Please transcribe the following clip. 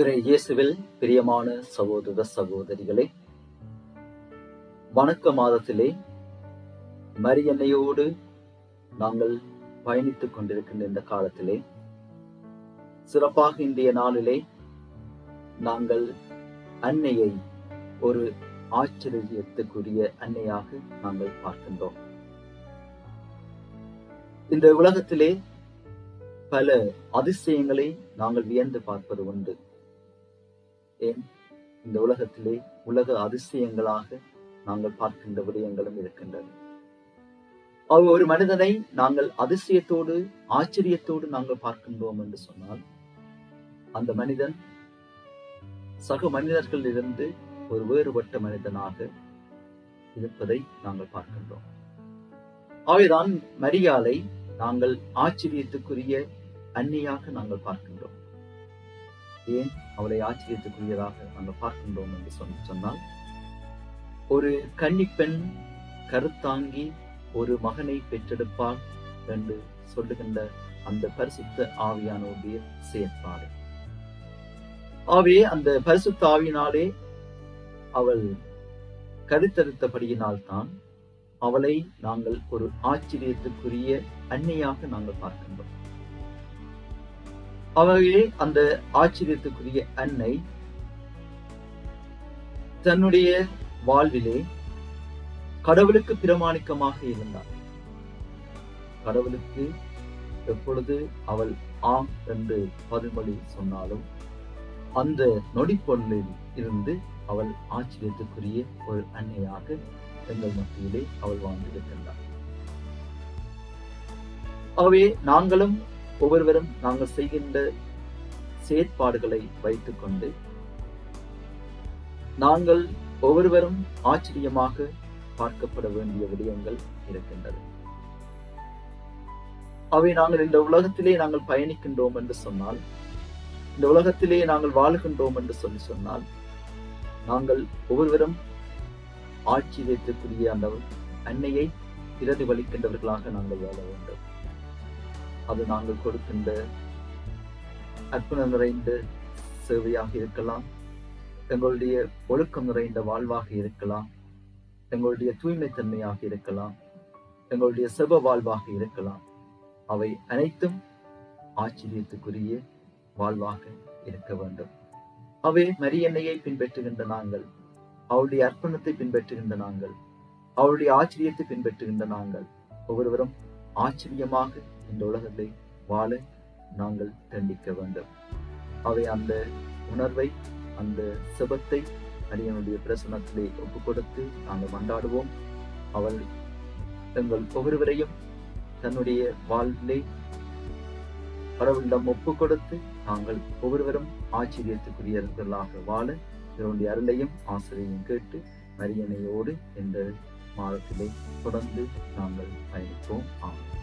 இயேசுவில் பிரியமான சகோதர சகோதரிகளே, வணக்க மாதத்திலே மரியன்னையோடு நாங்கள் பயணித்துக் கொண்டிருக்கின்ற இந்த காலத்திலே சிறப்பாக இன்றைய நாளிலே நாங்கள் அன்னையை ஒரு ஆச்சரியத்துக்குரிய அன்னையாக நாங்கள் பார்க்கின்றோம். இந்த உலகத்திலே பல அதிசயங்களை நாங்கள் வியந்து பார்ப்பது உண்டு. ஏன் இந்த உலகத்திலே உலக அதிசயங்களாக நாங்கள் பார்க்கின்ற விடயங்களும் இருக்கின்றன. ஒரு மனிதனை நாங்கள் அதிசயத்தோடு ஆச்சரியத்தோடு நாங்கள் பார்க்கின்றோம் என்று சொன்னால், அந்த மனிதன் சக மனிதர்களிலிருந்து ஒரு வேறுபட்ட மனிதனாக இருப்பதை நாங்கள் பார்க்கின்றோம். ஆகவேதான் மரியாளை நாங்கள் ஆச்சரியத்துக்குரிய அன்னையாக நாங்கள் பார்க்கின்றோம். ஏன் அவளை ஆச்சரியத்துக்குரியதாக நாங்கள் பார்க்கின்றோம் என்று சொன்னால், ஒரு கன்னிப்பெண் கருத்தாங்கி ஒரு மகனை பெற்றெடுப்பாள் என்று சொல்லுகின்ற அந்த பரிசுத்த ஆவியானுடைய செயற்பாடு. ஆகவே அந்த பரிசுத்த ஆவியினாலே அவள் கருத்தரித்தபடியினால்தான் அவளை நாங்கள் ஒரு ஆச்சரியத்துக்குரிய அன்னையாக நாங்கள் பார்க்கின்றோம். அவளே அந்த ஆச்சரியத்துக்குரிய அன்னை தன்னுடைய வாழ்விலே கடவுளுக்கு பிரமாணிக்கமாக இருந்தார். கடவுளுக்கு எப்பொழுது அவள் ஆம் என்று பதில்மொழி சொன்னாலும் அந்த நொடிப்பொருளில் இருந்து அவள் ஆச்சரியத்துக்குரிய ஒரு அன்னையாக எங்கள் மத்தியிலே அவள் வாழ்ந்திருக்கின்றார். ஆகவே நாங்களும் ஒவ்வொருவரும் நாங்கள் செய்கின்ற செயற்பாடுகளை வைத்துக் கொண்டு நாங்கள் ஒவ்வொருவரும் ஆச்சரியமாக பார்க்கப்பட வேண்டிய விடயங்கள் இருக்கின்றது. அவை நாங்கள் இந்த உலகத்திலே நாங்கள் பயணிக்கின்றோம் என்று சொன்னால், இந்த உலகத்திலே நாங்கள் வாழுகின்றோம் என்று சொன்னால், நாங்கள் ஒவ்வொருவரும் ஆச்சரியத்திற்குரிய அந்த அன்னையை பிரதிபலிக்கின்றவர்களாக நாங்கள் வாழ வேண்டும். அது நாங்கள் கொடுக்கின்ற அர்ப்பணம் நிறைந்த சேவையாக இருக்கலாம், எங்களுடைய ஒழுக்கம் நிறைந்த வாழ்வாக இருக்கலாம், எங்களுடைய தூய்மைத்தன்மையாக இருக்கலாம், எங்களுடைய செப வாழ்வாக இருக்கலாம். அவை அனைத்தும் ஆச்சரியத்துக்குரிய வாழ்வாக இருக்க வேண்டும். அவை மரியன்னையை பின்பற்றுகின்ற நாங்கள், அவருடைய அர்ப்பணத்தை பின்பற்றுகின்ற நாங்கள், அவருடைய ஆச்சரியத்தை பின்பற்றுகின்ற நாங்கள் ஒவ்வொருவரும் ஆச்சரியமாக இந்த உலகத்தை வாழ நாங்கள் தண்டிக்க வேண்டும். அவை அந்த உணர்வை, அந்த செபத்தை அரியனுடைய பிரசனத்திலே ஒப்புக் கொடுத்து நாங்கள் மன்றாடுவோம். அவள் எங்கள் ஒவ்வொருவரையும் தன்னுடைய வாழ்விலே கடவுளிடம் ஒப்புக் கொடுத்து நாங்கள் ஒவ்வொருவரும் ஆச்சரியத்துக்குரியவர்களாக வாழ இதனுடைய அருளையும் ஆசிரியையும் கேட்டு மரியன்னையோடு இந்த மாதத்திலே தொடர்ந்து நாங்கள் பயணிப்போம். ஆமாம்.